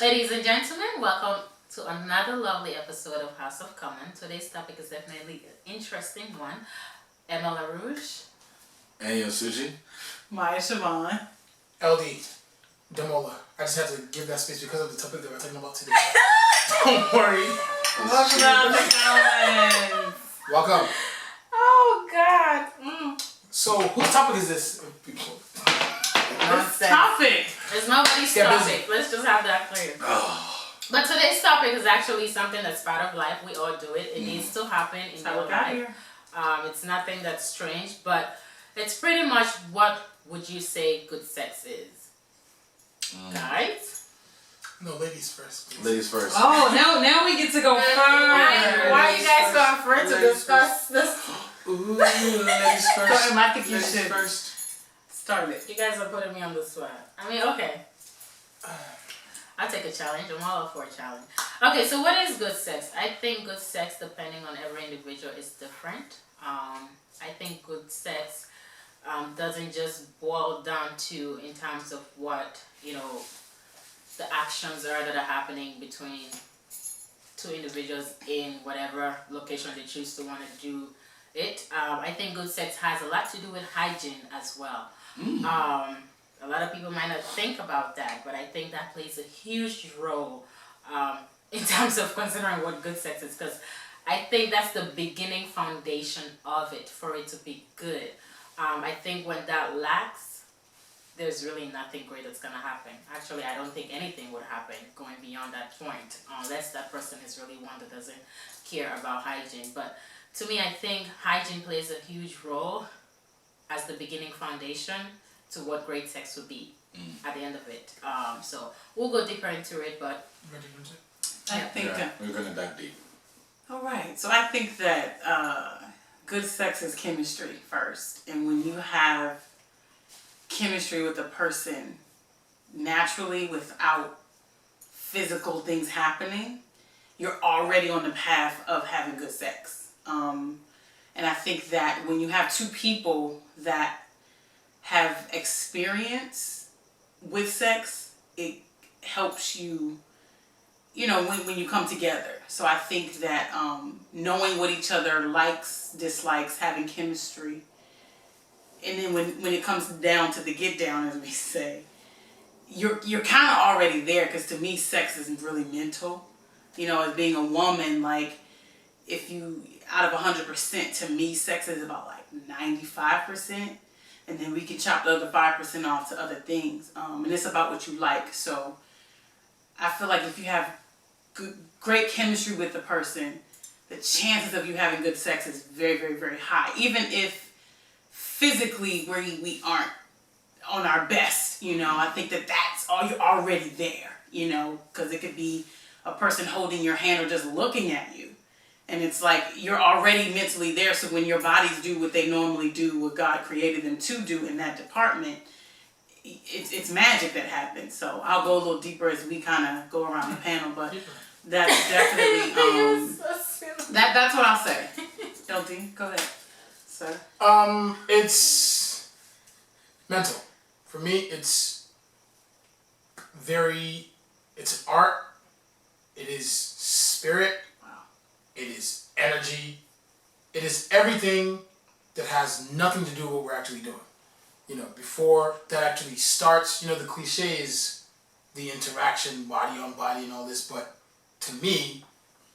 Ladies and gentlemen, welcome to another lovely episode of House of Common. Today's topic is definitely an interesting one. Emma LaRouche. And Yosuji. Maya Siobhan. LD. Demola. I just had to give that space because of the topic that we're talking about today. Don't worry. Welcome down the comments. Welcome. Oh, God. So, whose topic is this? This topic. It's nobody's Get busy. topic. Let's just have that clear. But today's topic is actually something that's part of life. We all do it. It needs to happen in your life. It's nothing that's strange, but it's pretty much what would you say good sex is? Guys? No, ladies first, please. Ladies first. Oh, now we get to go first. Why are you guys going first to discuss this? Ooh, ladies first. So, I think you Ladies should first. start it. You guys are putting me on the spot. I mean, okay. I'll take a challenge. I'm all up for a challenge. Okay, so what is good sex? I think good sex, depending on every individual, is different. I think good sex doesn't just boil down to in terms of what, the actions are that are happening between two individuals in whatever location they choose to want to do it. I think good sex has a lot to do with hygiene as well. A lot of people might not think about that, but I think that plays a huge role in terms of considering what good sex is, because I think that's the beginning foundation of it for it to be good. I think when that lacks, there's really nothing great that's going to happen. Actually, I don't think anything would happen going beyond that point, unless that person is really one that doesn't care about hygiene. But to me, I think hygiene plays a huge role as the beginning foundation to what great sex would be at the end of it. So we'll go deeper into it, but I think we're gonna dive deep. all right. So I think that good sex is chemistry first, and when you have chemistry with a person naturally without physical things happening, you're already on the path of having good sex. And I think that when you have two people that have experience with sex, it helps you, when you come together. So I think that knowing what each other likes, dislikes, having chemistry, and then when it comes down to the get down, as we say, you're kind of already there, because to me, sex isn't really mental. As being a woman, like, if you, out of 100%, to me, sex is about like 95%. And then we can chop the other 5% off to other things. And it's about what you like. So I feel like if you have great chemistry with the person, the chances of you having good sex is very, very, very high. Even if physically we aren't on our best, I think that's all, you're already there, because it could be a person holding your hand or just looking at you. And it's like you're already mentally there, so when your bodies do what they normally do, what God created them to do in that department, it's magic that happens. So I'll go a little deeper as we kind of go around the panel, but that's definitely that's what I'll say. LD, go ahead, sir. It's mental. For me, it's an art. It is spirit. It is energy. It is everything that has nothing to do with what we're actually doing. Before that actually starts, the cliche is the interaction, body on body and all this, but to me,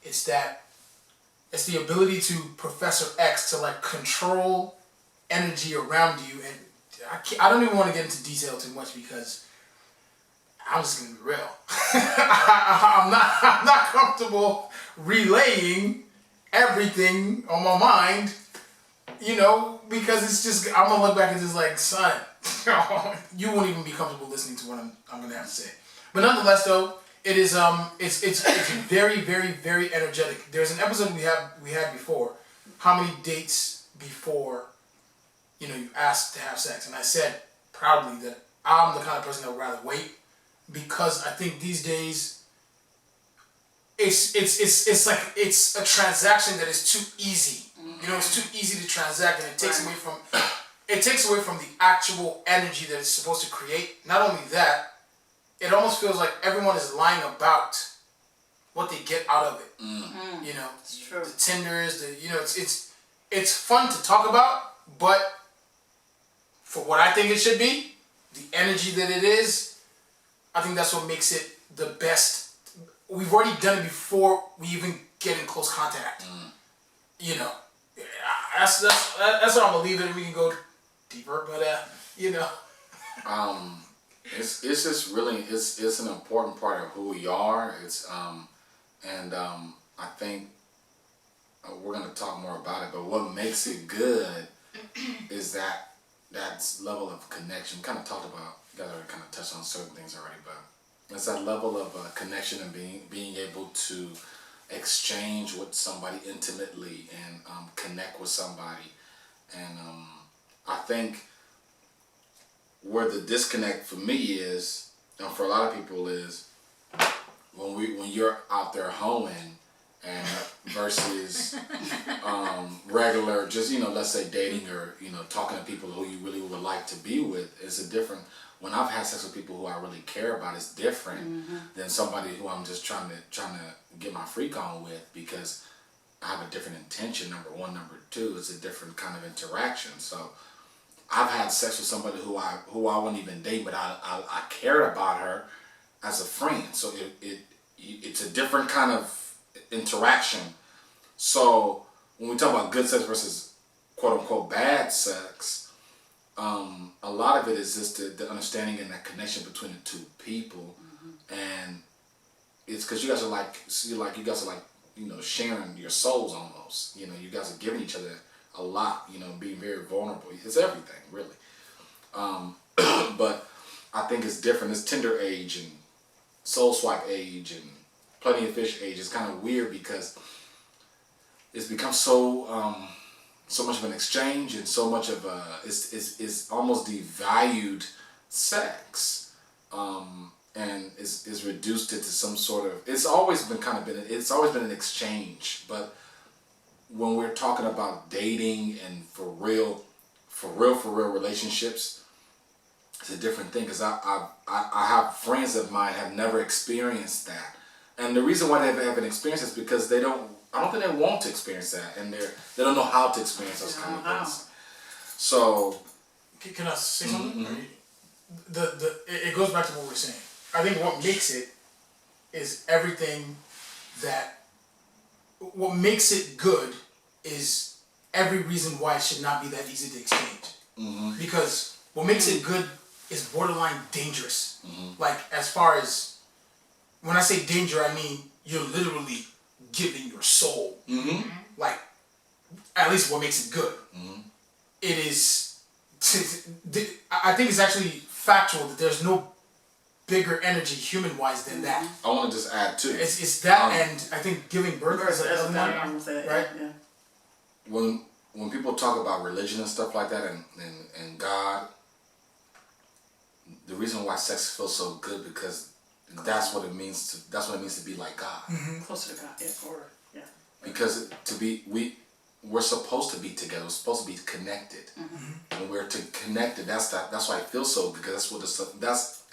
it's the ability to Professor X to like control energy around you. And I don't even want to get into detail too much because I'm just gonna be real. I'm not comfortable relaying everything on my mind, because it's just, I'm gonna look back and just like, son, you won't even be comfortable listening to what I'm gonna have to say. But nonetheless, though, it is it's very, very, very energetic. There's an episode we had before. How many dates before you asked to have sex? And I said proudly that I'm the kind of person that would rather wait, because I think these days it's like it's a transaction that is too easy. It's too easy to transact, and it takes away from the actual energy that it's supposed to create. Not only that, it almost feels like everyone is lying about what they get out of it. You know, It's true. the tenders, it's fun to talk about, but for what I think it should be, the energy that it is, I think that's what makes it the best. We've already done it before we even get in close contact. You know, that's what I'm gonna leave it. We can go deeper, but It's just really it's an important part of who we are. I think we're gonna talk more about it. But what makes it good is that level of connection. We kind of talked about. You guys already kind of touched on certain things already, but it's that level of connection and being able to exchange with somebody intimately and connect with somebody. And I think where the disconnect for me is, and for a lot of people is, when you're out there hoeing and versus regular, just let's say dating or talking to people who you really would like to be with, is a different. When I've had sex with people who I really care about, it's different than somebody who I'm just trying to get my freak on with, because I have a different intention. Number one, number two, it's a different kind of interaction. So I've had sex with somebody who I wouldn't even date, but I cared about her as a friend. So it's a different kind of interaction. So when we talk about good sex versus quote unquote bad sex, a lot of it is just the understanding and that connection between the two people, and it's because you guys are like sharing your souls almost. You guys are giving each other a lot. Being very vulnerable. It's everything really. But I think it's different. It's Tinder age and Soul Swipe age and Plenty of Fish age. It's kind of weird because it's become so much of an exchange and so much of it's almost devalued sex, and is reduced it to some sort of. It's always been an exchange, but when we're talking about dating and for real relationships, it's a different thing, because I have friends of mine have never experienced that, and the reason why they haven't experienced it is because I don't think they want to experience that, and they don't know how to experience those kind of things. So, can I say something? It goes back to what we're saying. I think what makes it is everything that. What makes it good is every reason why it should not be that easy to exchange. Because what makes it good is borderline dangerous. Like, as far as when I say danger, I mean you're literally giving your soul. Like, at least what makes it good. It is. I think it's actually factual that there's no bigger energy human-wise than that. I want to just add too. It's that, and I think giving birth is another one, right? Yeah. When people talk about religion and stuff like that, and God, the reason why sex feels so good because that's what it means to be like God. Closer to God, yeah. Because we're supposed to be together. We're supposed to be connected. When we're connected, that's why it feels so good, because that's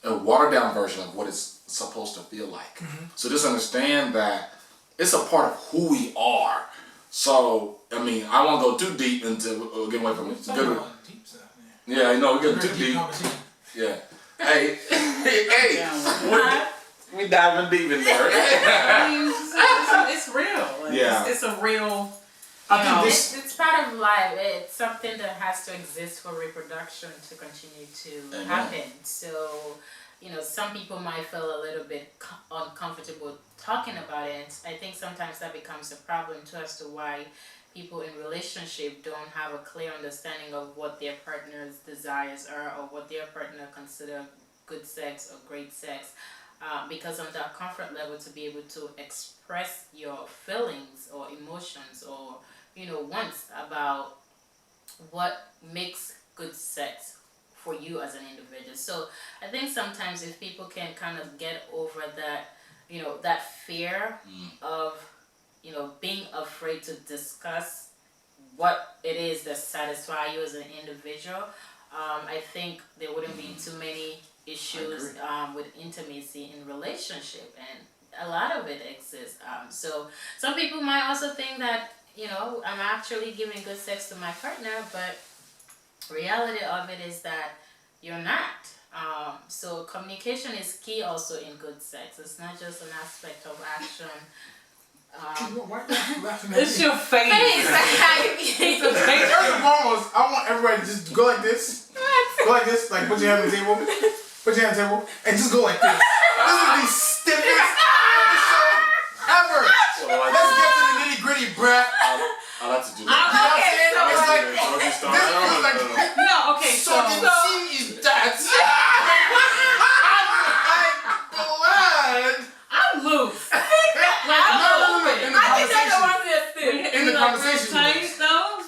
a watered down version of what it's supposed to feel like. So just understand that it's a part of who we are. So I mean, I won't go too deep into get away from it. Deep stuff, yeah, we're getting too deep. Yeah. Hey, we diving deep in there. It's real. Like, Yeah. It's a real. It's part of life. It's something that has to exist for reproduction to continue to happen. So, some people might feel a little bit uncomfortable talking about it. And I think sometimes that becomes a problem too, as to why people in relationship don't have a clear understanding of what their partner's desires are, or what their partner consider good sex or great sex. Because on that comfort level, to be able to express your feelings or emotions or wants about what makes good sex for you as an individual. So I think sometimes if people can kind of get over that, that fear of, being afraid to discuss what it is that satisfies you as an individual, I think there wouldn't be too many issues with intimacy in relationship, and a lot of it exists. So some people might also think that, I'm actually giving good sex to my partner, but reality of it is that you're not. So communication is key also in good sex. It's not just an aspect of action. Why are you laughing at It's me? your face. It's a face. First and foremost, I want everybody to just go like this. Go like this. Like, put your hand on the table. Put your hand on the table. And just go like this. This is the stiffest episode ever. Let's get to the nitty gritty, bruh. I like to do You know that. what I'm saying? It's like, Doggy style. this I don't feels like, know. No, okay, so the scene is that. I'm glad. I'm loose. No. In the conversation. In the conversation. Tight though.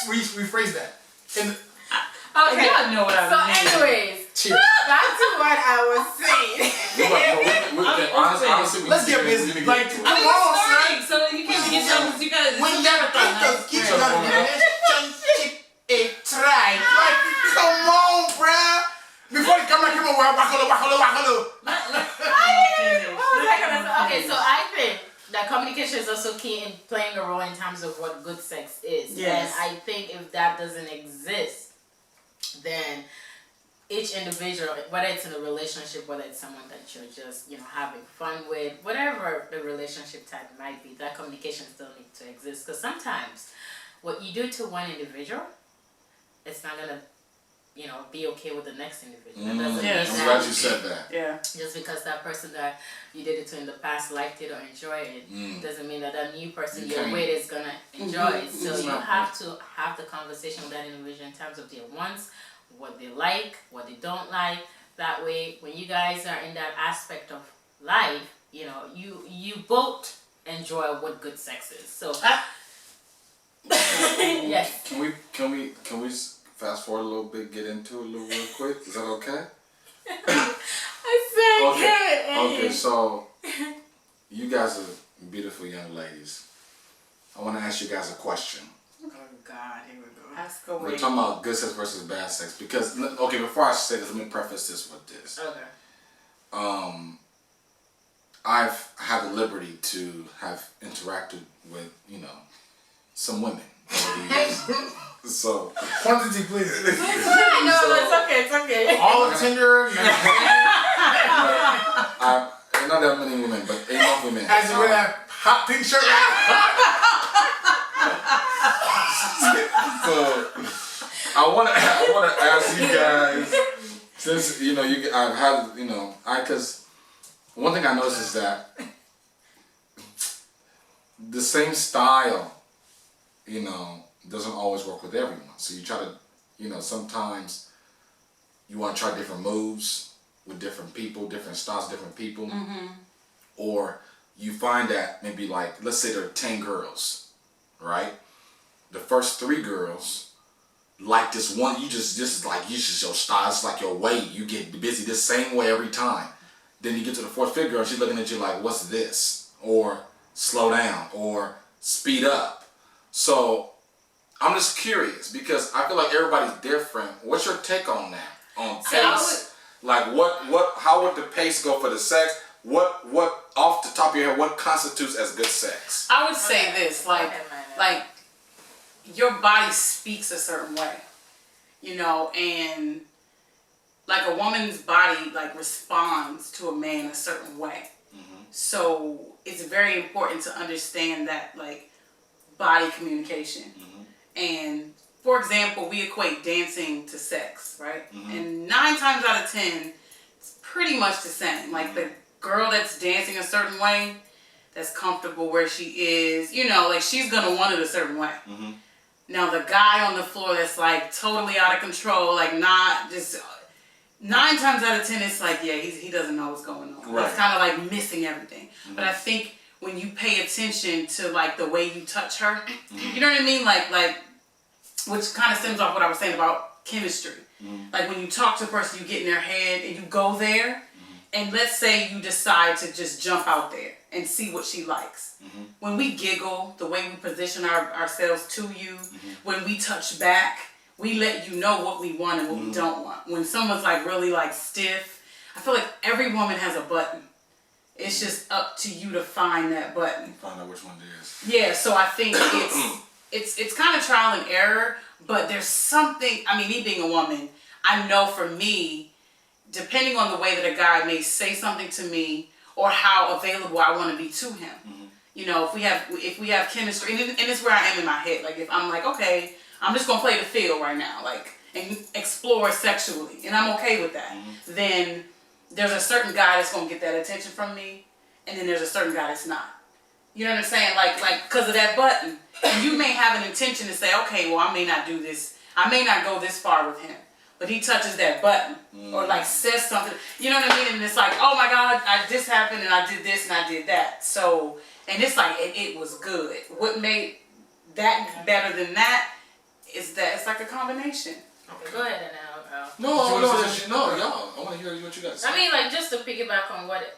Please, rephrase that. In the, Okay. Y'all know what I So, mean. anyways, cheers. back to what I was saying. Honestly, Let's get busy. Like, I come mean, on, we're son. starting, so you can't get something. You got When you keep a try. Like, come on, bruh. Before the camera came over, wakalo. Okay, so I think that communication is also key in playing a role in terms of what good sex is. Yes. And I think if that doesn't exist, then each individual, whether it's in a relationship, whether it's someone that you're just, having fun with, whatever the relationship type might be, that communication still needs to exist. Because sometimes what you do to one individual, it's not going to, be okay with the next individual. That doesn't Yes. I'm mean glad that you said that. Yeah. just because that person that you did it to in the past liked it or enjoyed it, doesn't mean that that new person you're with is gonna enjoy it. So you have to have the conversation with that individual in terms of their wants, what they like, what they don't like. That way, when you guys are in that aspect of life, you both enjoy what good sex is. So yes. Can we fast forward a little bit, get into it a little real quick? Is that okay? I said Okay, so you guys are beautiful young ladies. I want to ask you guys a question. Oh God, here we go. Ask away. We're talking about good sex versus bad sex because, okay, before I say this, let me preface this with this. Okay. I've had the liberty to have interacted with, some women over the years. So Quantity, please. No, it's okay. All of Tinder. not that many women, but enough women. As you wear that hot pink shirt. So I want to ask you guys, since I've had because one thing I noticed is that the same style, doesn't always work with everyone. So you try to, sometimes you want to try different moves with different people, different styles, different people, or you find that maybe let's say there are 10 girls, right? The first 3 girls like this one, you just your style, it's like your way. You get busy the same way every time. Then you get to the 4th, 5th girl, and she's looking at you like, what's this? Or slow down, or speed up. So I'm just curious because I feel like everybody's different. What's your take on that? On pace? How would the pace go for the sex? What off the top of your head, what constitutes as good sex? I would say this, like your body speaks a certain way, and like a woman's body responds to a man a certain way. So it's very important to understand that body communication. And for example, we equate dancing to sex, right? And 9 times out of 10, it's pretty much the same. The girl that's dancing a certain way, that's comfortable where she is, she's gonna want it a certain way. Now the guy on the floor that's totally out of control, not just 9 times out of 10, it's he doesn't know what's going on. Right. It's kind of missing everything. But I think when you pay attention to the way you touch her, you know what I mean? Which kind of stems off what I was saying about chemistry. When you talk to a person, you get in their head and you go there, and let's say you decide to just jump out there and see what she likes. When we giggle, the way we position ourselves to you, when we touch back, we let you know what we want and what we don't want. When someone's like really like stiff, I feel like every woman has a button. It's just up to you to find that button. Find out which one it is. Yeah, so I think it's kind of trial and error, but there's something. I mean, me being a woman, I know for me, depending on the way that a guy may say something to me or how available I want to be to him. You know, if we have chemistry, and it's where I am in my head. Like if I'm like, okay, I'm just gonna play the field right now, like and explore sexually, and I'm okay with that. Then there's a certain guy that's gonna get that attention from me, and then there's a certain guy that's not. You know what I'm saying? Like because of that button, and you may have an intention to say, okay, well, I may not do this. I may not go this far with him. But he touches that button or like says something, you know what I mean? And it's like, oh my God, this happened and I did this and I did that. So, and it's like, it was good. What made that better than that is that it's like a combination. Okay, go ahead and No, y'all. I want to hear what you guys say. I mean, like, just to piggyback on what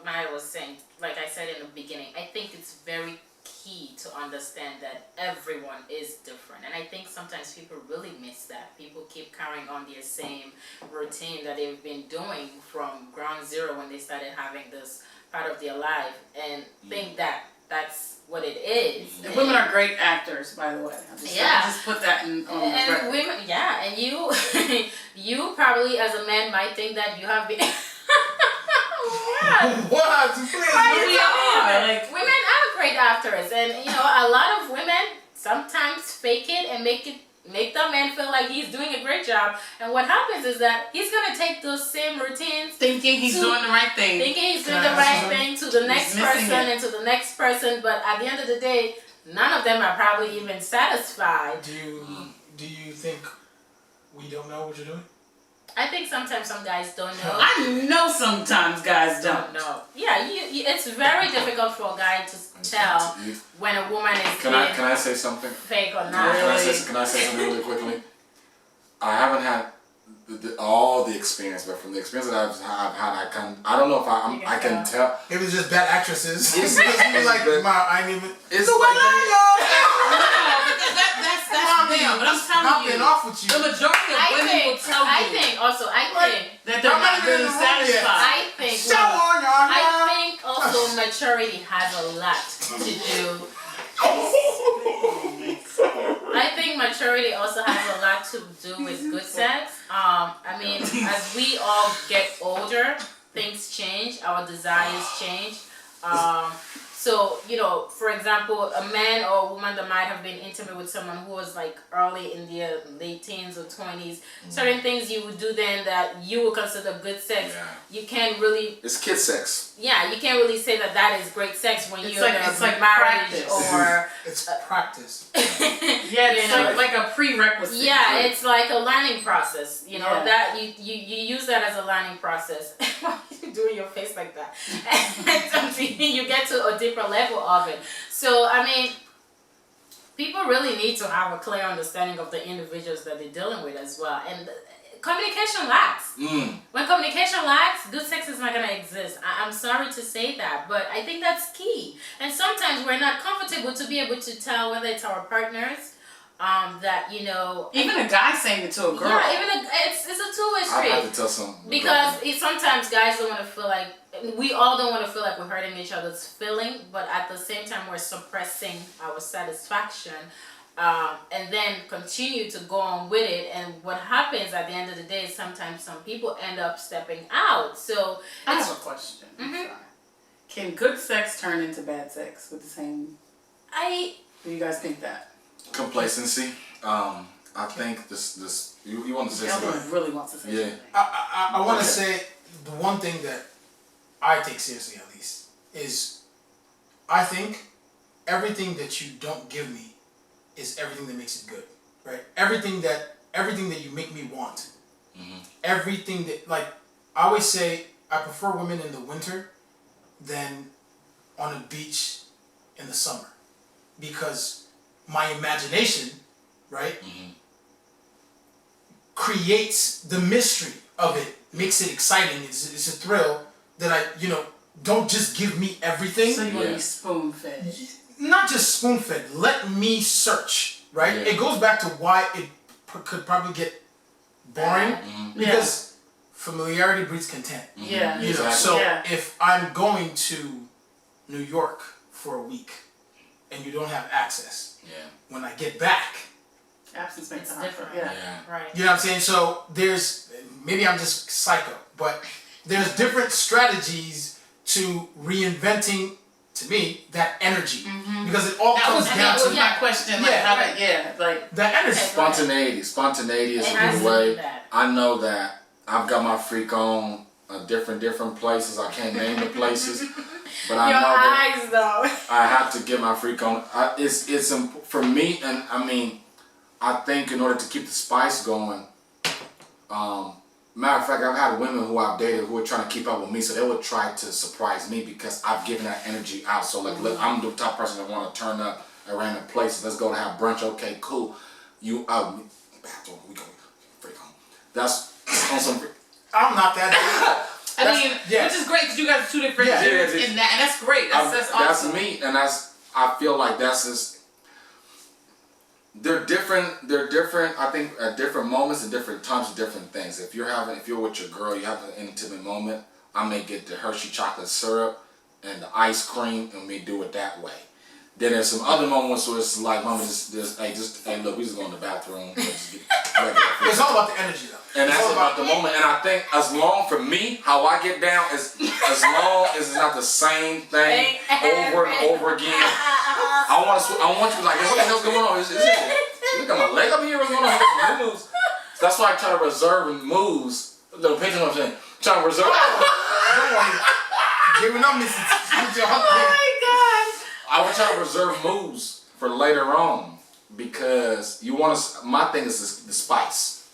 Maya was saying, like I said in the beginning, I think it's very key to understand that everyone is different. And I think sometimes people really miss that. People keep carrying on their same routine that they've been doing from ground zero when they started having this part of their life and think that that's what it is. And women are great actors, by the way. I just put that on the record. Women, yeah, and you you probably as a man might think that you have been What? Please. We are. Like, women are great actors, and you know a lot of women sometimes fake it and make the man feel like he's doing a great job. And what happens is that he's gonna take those same routines, thinking he's doing the right thing. thinking he's doing the right thing to the next person and to the next person. But at the end of the day, none of them are probably even satisfied. Do you think we don't know what you're doing? I think sometimes some guys don't know. I know sometimes guys don't. know. Yeah, it's very difficult for a guy to tell when a woman is Can I say something? fake or Can not. I say something really quickly? I haven't had all the experience, but from the experience that I've had, I don't know if I can tell. It was just bad actresses. It's like, I ain't even. It's That's them, but I'm telling you, off with you. the majority of women will tell you I think that they're not really satisfied. I think also maturity has a lot to do. I think maturity also has a lot to do with good sex. I mean, as we all get older, things change, our desires change. So, you know, for example, a man or a woman that might have been intimate with someone who was like early in their late teens or 20s, certain things you would do then that you would consider good sex, you can't really... It's kid sex. Yeah, you can't really say that is great sex when you're in a marriage practice. or... It's practice. Yeah, it's like a prerequisite. Yeah, it's like a learning process. You know, Yeah. that you use that as a learning process. Why are you doing your face like that? And you get to a different level of it. So, I mean, people really need to have a clear understanding of the individuals that they're dealing with as well. And communication lacks. When communication lacks, good sex is not going to exist. I'm sorry to say that, but I think that's key. And sometimes we're not comfortable to be able to tell whether it's our partners, that, you know... Even a guy saying it to a girl. Yeah, it's a two-way street. I have to tell something. Because sometimes guys don't want to feel like... We all don't want to feel like we're hurting each other's feeling, but at the same time we're suppressing our satisfaction. And then continue to go on with it, and what happens at the end of the day is sometimes some people end up stepping out. So I have a question. Sorry. Can good sex turn into bad sex with the same? Do you guys think that? Complacency. I think this. You want to say something? Evelyn really wants to say something. I want to say the one thing that I take seriously, at least, is I think everything that you don't give me is everything that makes it good, right? Everything that you make me want, everything that, like, I always say, I prefer women in the winter than on a beach in the summer, because my imagination, right, creates the mystery of it, makes it exciting. It's a thrill that don't just give me everything. So you want to be spoon-fed. Not just spoon-fed. Let me search, right? Yeah. It goes back to why it could probably get boring because familiarity breeds content. Yeah. You know, Exactly. so Yeah. if I'm going to New York for a week and you don't have access, Yeah. when I get back, Absence makes It's the heart different. grow. Yeah. Yeah. Right. you know what I'm saying? So there's, maybe I'm just psycho, but there's different strategies to reinventing, to me, that energy. Because it all That comes was, down that to was my question. Like, Yeah. how did, like, the energy. Spontaneity is It a has good to way. be that. I know that I've got my freak on different places. I can't name the places, but I Your know that eyes, though. I have to get my freak on. For me, and I mean, I think in order to keep the spice going. Matter of fact, I've had women who I've dated who were trying to keep up with me, so they would try to surprise me because I've given that energy out. So like, look, I'm the type of person that want to turn up at random places. Let's go to have brunch. Okay, cool. You bathroom. We go freak on. That's on some. I'm not that. I mean, yes. which is great because you guys are two different Yeah. dudes Yeah, in that, and that's great. That's awesome. That's me, and I feel like that's just. They're different. I think at different moments and different times, different things. If you're with your girl, you have an intimate moment. I may get the Hershey chocolate syrup and the ice cream, and we do it that way. Then there's some other moments where it's like, mama, hey, look, we just go in the bathroom. It's all about the energy, though. And It's that's all about the moment. And I think as long for me, how I get down is as long as it's not the same thing over and over again. I want you to be like, hey, what the hell's going on? Is it? Look at my leg up here. What's going on? Some moves. That's why I try to reserve moves. Little picture, what I'm saying. Trying to reserve. Don't worry. Giving up, Mrs. I would try to reserve moves for later on because you want to. My thing is the spice,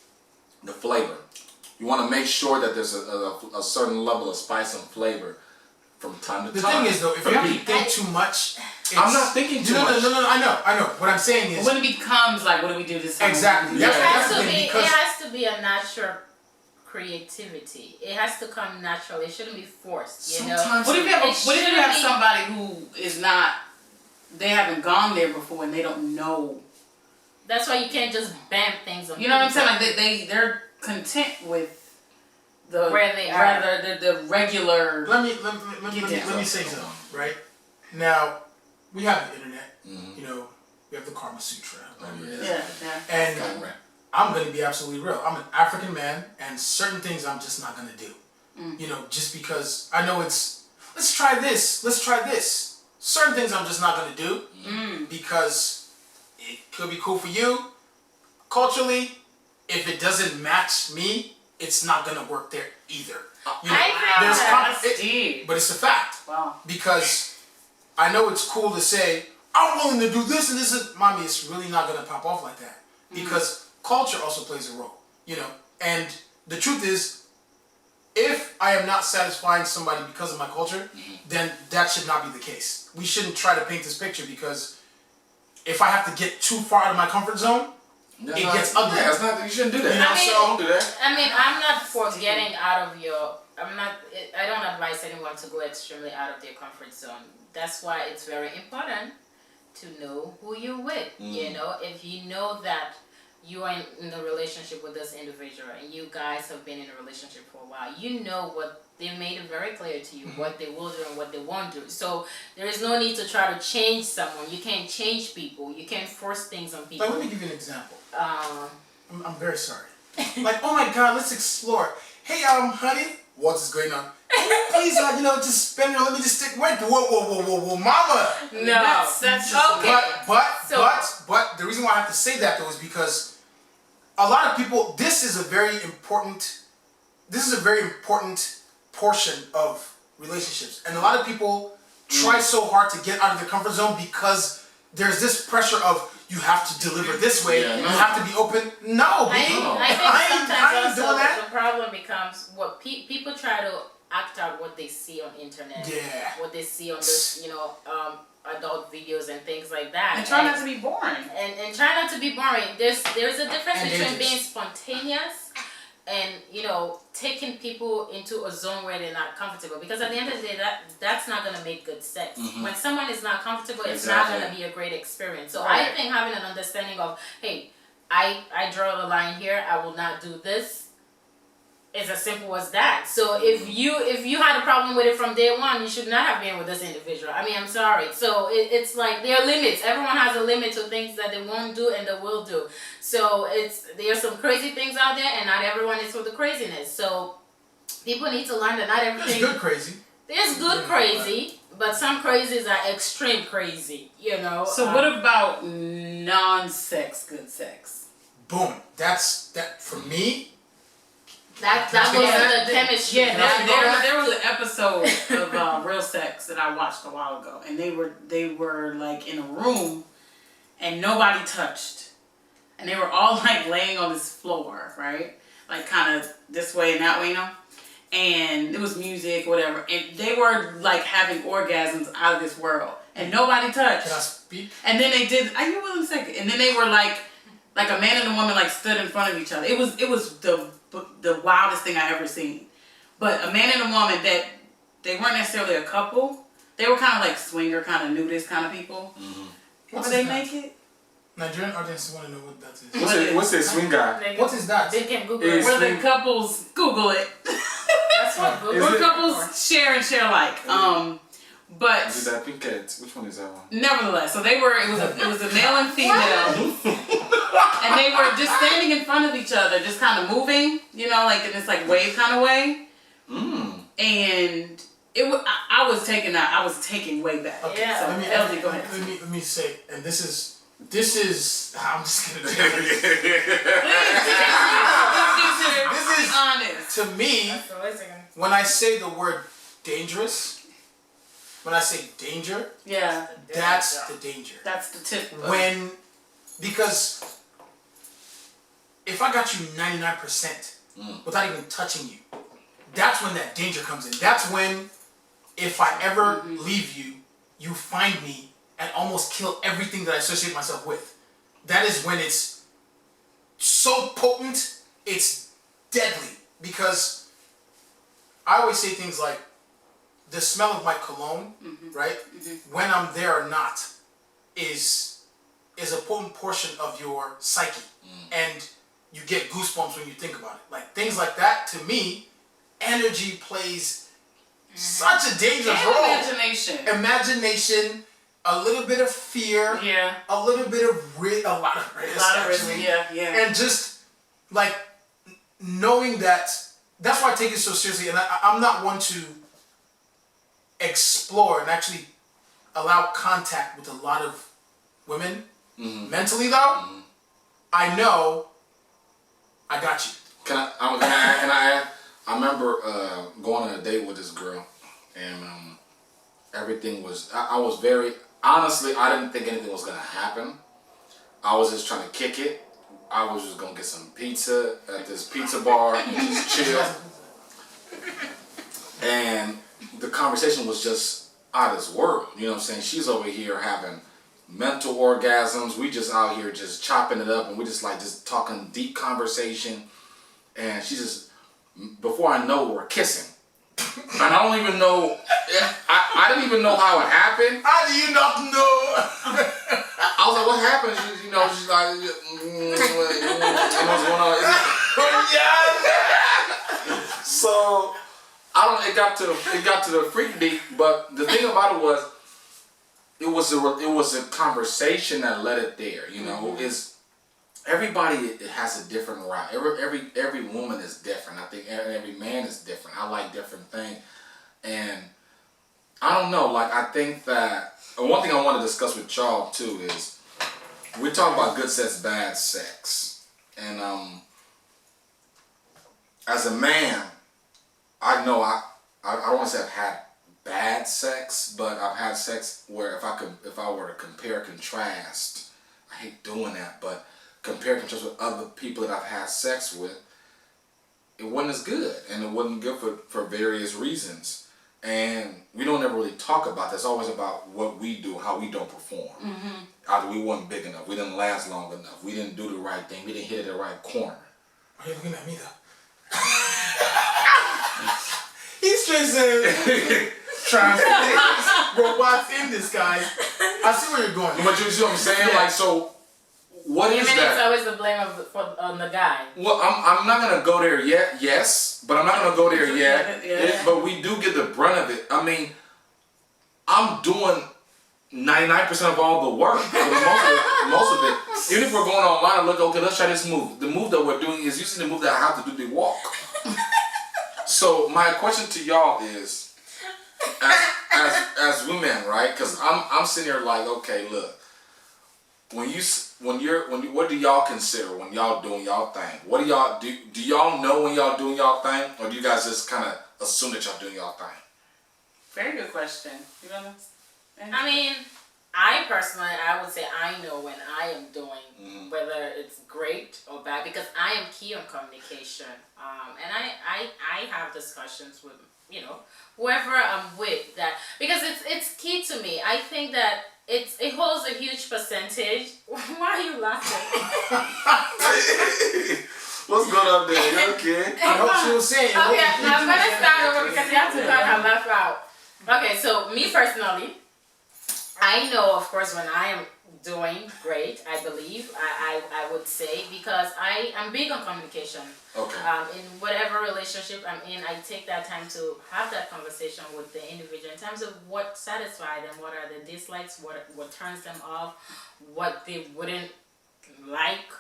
the flavor. You want to make sure that there's a certain level of spice and flavor from time to The time. thing is, though, if you have to think too much, I'm not thinking too much. No, I know. What I'm saying is When it becomes like, what do we do this time? exactly. Yeah. That's the It thing because has to be a natural creativity. It has to come naturally. It shouldn't be forced. You know. Sometimes What if you have, It what if you have shouldn't be- somebody who is not, they haven't gone there before and they don't know. That's why you can't just bam things on. You know what I'm people. saying? Like they're content with the Where they are. rather the regular. let me Get down. say something, right? Now, we have the internet, Mhm. you know, we have the Karma Sutra. whatever it is. Yeah. And Got it. I'm gonna be absolutely real. I'm an African man, and certain things I'm just not gonna do. You know, just because I know it's let's try this. Certain things I'm just not gonna do because it could be cool for you. Culturally, if it doesn't match me, it's not gonna work there either. You know, I think there's that- Deep. but it's a fact. Wow. Because I know it's cool to say, I'm willing to do this and this is, mommy, it's really not going to pop off like that. Because culture also plays a role, you know. And the truth is, if I am not satisfying somebody because of my culture, then that should not be the case. We shouldn't try to paint this picture because if I have to get too far out of my comfort zone, That's it not- gets ugly. Yeah, it's not. You shouldn't do that. You know, I mean- so Don't do that. I mean, I'm not for getting out of your. I don't advise anyone to go extremely out of their comfort zone. That's why it's very important to know who you're with. You know, if you know that you are in a relationship with this individual and you guys have been in a relationship for a while, you know what they made it very clear to you what they will do and what they won't do. So there is no need to try to change someone. You can't change people. You can't force things on people. like, let me give you an example. Um, I'm very sorry. Like, oh my God, let's explore. Hey, honey, what's going on? Please, just spend it. Let me just stick. Wait, whoa, mama. no, That's okay. But the reason why I have to say that though is because a lot of people. This is a very important portion of relationships, and a lot of people try so hard to get out of their comfort zone because there's this pressure of you have to deliver this way. Yeah, you no. have to be open. No, I baby. think I ain't sometimes doing also that. the problem becomes what people try to act out what they see on internet, Yeah. what they see on this, adult videos and things like that. And try not to be boring. and try not to be boring. There's a difference And between dangerous. being spontaneous and taking people into a zone where they're not comfortable. Because at the end of the day, that's not gonna make good sex. When someone is not comfortable, it's not Exactly. gonna be a great experience. So I Right. think having an understanding of, hey, I draw the line here. I will not do this. It's as simple as that. So if you had a problem with it from day one, you should not have been with this individual. I mean, I'm sorry. So it's like there are limits. Everyone has a limit to things that they won't do and they will do. So there's some crazy things out there, and not everyone is for the craziness. So people need to learn that not There's everything. good crazy. There's good crazy, but some crazies are extreme crazy. You know. So what about non-sex good sex? Boom. That's that for me. That goes to the chemistry. Yeah, right? there was an episode of Real Sex that I watched a while ago, and they were like in a room, and nobody touched, and they were all like laying on this floor, right, like kind of this way and that way, you know, and it was music, whatever, and they were like having orgasms out of this world, and nobody touched. Can I speak? And then they did. I you will in a second, and then they were like a man and a woman like stood in front of each other. It was the wildest thing I ever seen. But a man and a woman that they weren't necessarily a couple. They were kind of like swinger, kind of nudist kind of people. Mm-hmm. Were they naked? Nigerian audience want to know what that is. What's that swing guy? What is that? They can Google It's- it. Where the couples Google it. That's what Google Where it- couples share and share like. But Is it that Pink Cats? Which one is that one? nevertheless, so it was a male and female. And they were just standing in front of each other, just kind of moving, you know, like in this like wave kind of way. And I was taken way back. Okay, Yeah. so Elsie, go ahead. Let me say, and this is I'm just gonna tell you. This is honest. To me, when I say the word dangerous, when I say danger, Yeah, that's the danger. that's the tip. Because if I got you 99% without even touching you, that's when that danger comes in. That's when, if I ever leave you, you find me and almost kill everything that I associate myself with. That is when it's so potent, it's deadly. Because I always say things like, the smell of my cologne, right, when I'm there or not, is a potent portion of your psyche. And you get goosebumps when you think about it. Like, things like that, to me, energy plays such a dangerous role. Imagination, a little bit of fear, Yeah. a little bit of a lot of risk, actually. Yeah. And just, like, knowing that, that's why I take it so seriously. And I'm not one to explore and actually allow contact with a lot of women. Mentally, though, I know I got you. Can I add? I remember going on a date with this girl, and everything was. I was very honestly. I didn't think anything was gonna happen. I was just trying to kick it. I was just gonna get some pizza at this pizza bar and just chill. And the conversation was just out of this world. You know what I'm saying? She's over here having mental orgasms. We just out here just chopping it up, and we just like just talking deep conversation. And she just, before I know, we're kissing. And I don't even know. I didn't even know how it happened. How do you not know? I was like, "What happened?" She's like, "What's going on?" So I don't. It got to the freak deep. But the thing about it was a conversation that led it there. You know, is everybody has a different route. Every woman is different. I think every man is different. I like different things, and I don't know. Like, I think that one thing I want to discuss with y'all too is we're talking about good sex, bad sex, and as a man, I know I don't want to say I've had bad sex, but I've had sex where if I were to compare and contrast, I hate doing that, but compare and contrast with other people that I've had sex with, it wasn't as good, and it wasn't good for various reasons. And we don't ever really talk about that. It's always about what we do, how we don't perform. Either we weren't big enough, we didn't last long enough, we didn't do the right thing, we didn't hit it at the right corner. Are you looking at me though? He's just translating robots in this guy. I see where you're going. But you see what I'm saying? Yeah. Like, so what is It's that? always the blame on the guy. Well, I'm not gonna go there yet. Yes, but I'm not gonna go there yet. Yeah. But we do get the brunt of it. I mean, I'm doing 99% of all the work for most of it. Even if we're going online and look, okay, let's try this move. The move that we're doing is usually the move that I have to do the walk. So my question to y'all is, as women, right? Because I'm sitting here like, okay, look, what do y'all consider when y'all doing y'all thing? What do y'all do? Do y'all know when y'all doing y'all thing, or do you guys just kind of assume that y'all doing y'all thing? Very good question. You know. I mean, I would say I know when I am doing whether it's great or bad, because I am key on communication. And I have discussions with, whoever I'm with, that because it's key to me. I think that it holds a huge percentage. Why are you laughing? What's going on there? You okay? I hope she was saying. Okay, I'm gonna start over because you have to cut her laugh out. Okay, so me personally, I know, of course, when I am doing great, I believe, I would say, because I'm big on communication. Okay. In whatever relationship I'm in, I take that time to have that conversation with the individual in terms of what satisfies them, what are the dislikes, what turns them off, what they wouldn't like.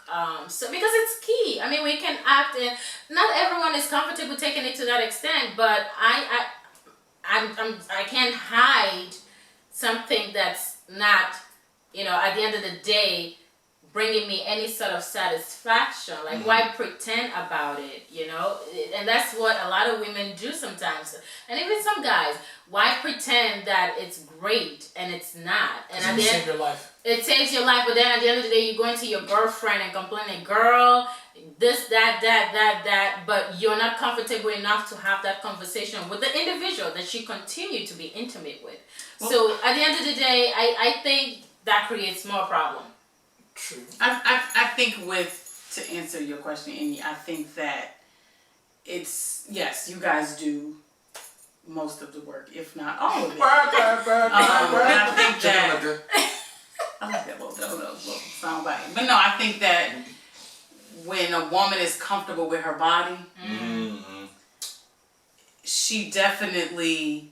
So because it's key. I mean, we can act, and not everyone is comfortable taking it to that extent, but I can't hide something that's not, at the end of the day, bringing me any sort of satisfaction. Like, why pretend about it, And that's what a lot of women do sometimes. And even some guys, why pretend that it's great and it's not? And at the Save end, your life. it saves your life, but then at the end of the day, you go into your girlfriend and complaining, girl, this, that, but you're not comfortable enough to have that conversation with the individual that you continue to be intimate with. So at the end of the day, I think that creates more problem. True. I think to answer your question, Amy, I think that it's, yes, you guys do most of the work, if not all of it. And I think that, I like that little sound bite. But no, I think that when a woman is comfortable with her body, she definitely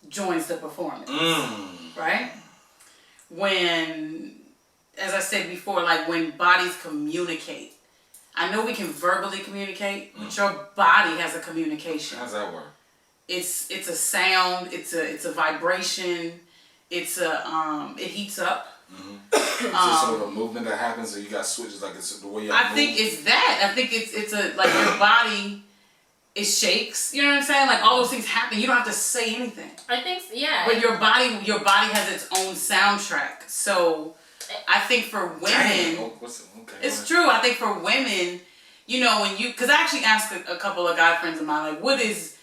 joins the performance, right? When, as I said before, like when bodies communicate, I know we can verbally communicate, but your body has a communication. How does that work? It's a sound, it's a vibration, it heats up. Is there sort of a movement that happens, or you got switches, like it's the way you I think it's that. I think it's a, like, your body, it shakes. You know what I'm saying? Like, all those things happen. You don't have to say anything. I think, yeah. But your body has its own soundtrack. So I think for women, it's true. I think for women, because I actually asked a couple of guy friends of mine, like, what is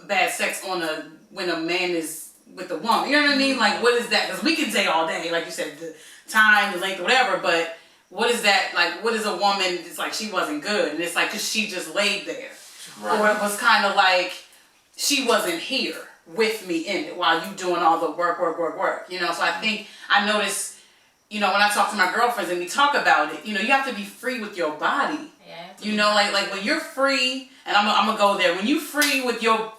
bad sex when a man is with a woman? You know what I mean? Like, what is that? Because we can say all day, like you said, the time, the length, whatever, but what is that? Like, what is a woman? It's like she wasn't good, and it's like because she just laid there. Right. Or it was kind of like she wasn't here with me in it while you doing all the work. So I think I notice, when I talk to my girlfriends and we talk about it, you have to be free with your body. Yeah. Like when you're free, and I'm gonna go there. When you free with your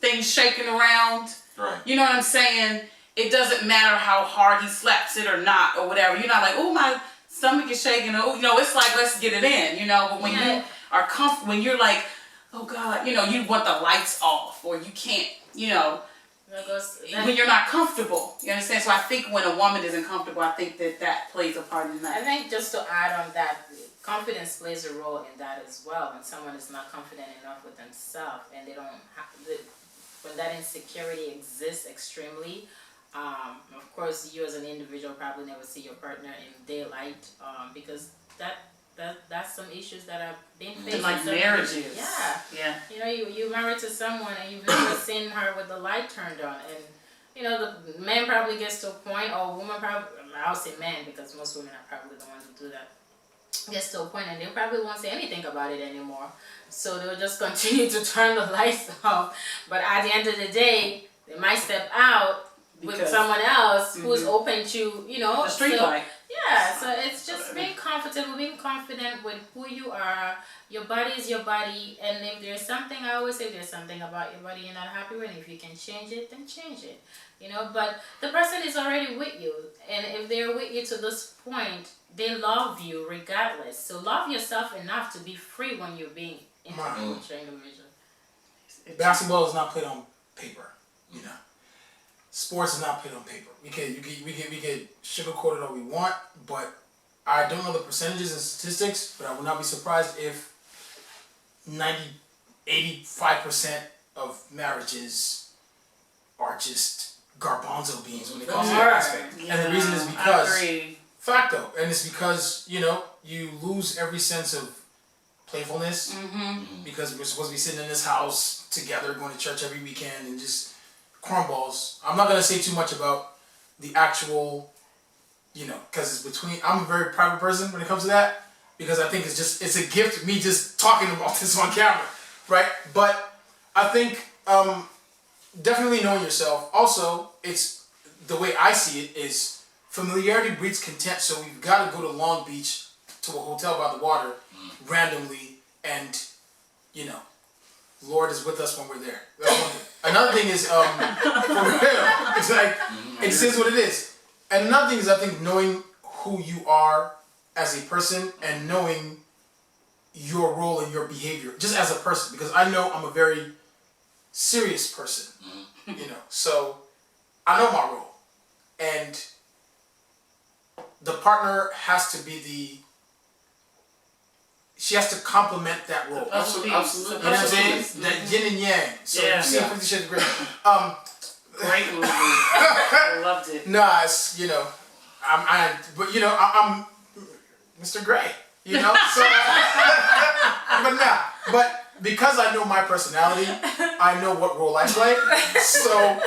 things shaking around, right? You know what I'm saying? It doesn't matter how hard he slaps it or not or whatever. You're not like, oh, my stomach is shaking. Oh, it's like, let's get it in. But when you are comfortable, when you're like, oh God, you want the lights off, or you can't, when you're not comfortable. You understand? So I think when a woman isn't comfortable, I think that plays a part in that. I think just to add on that, confidence plays a role in that as well. When someone is not confident enough with themselves and they don't have when that insecurity exists extremely, of course, you as an individual probably never see your partner in daylight, because that's some issues that are being faced. Like marriages. Yeah. You married to someone and you've never seen her with the light turned on, and the man probably gets to a point, or woman probably, I'll say man because most women are probably the ones who do that, gets to a point and they probably won't say anything about it anymore. So they'll just continue to turn the lights off. But at the end of the day, they might step out with someone else who's open to, the street light. Yeah, so it's just being comfortable, being confident with who you are. Your body is your body, and if there's something, I always say, if there's something about your body you're not happy with, if you can change it, then change it. But the person is already with you, and if they're with you to this point, they love you regardless. So love yourself enough to be free when you're being intimate with your individual. Basketball is not played on paper. Sports is not played on paper. We could sugarcoat it all we want, but I don't know the percentages and statistics, but I would not be surprised if 85% of marriages are just garbanzo beans when it comes to that aspect. And the reason is because facto, and it's because you lose every sense of playfulness because we're supposed to be sitting in this house together, going to church every weekend, and just cornballs. I'm not gonna say too much about the actual, because it's between. I'm a very private person when it comes to that because I think it's a gift me just talking about this on camera, right? But I think definitely knowing yourself. Also, it's the way I see it is familiarity breeds contempt. So we've got to go to Long Beach to a hotel by the water randomly, and Lord is with us when we're there. That's one thing. Another thing is, for real, it's like, it is what it is. And another thing is, I think, knowing who you are as a person and knowing your role and your behavior, just as a person, because I know I'm a very serious person, so I know my role. And the partner has to be she has to complement that role. Absolutely. You know what I'm saying? That yin and yang. So Yeah. you see 50 Shades of Grey. Great movie. I loved it. Nah, it's I'm Mr. Gray. So but because I know my personality, I know what role I play. So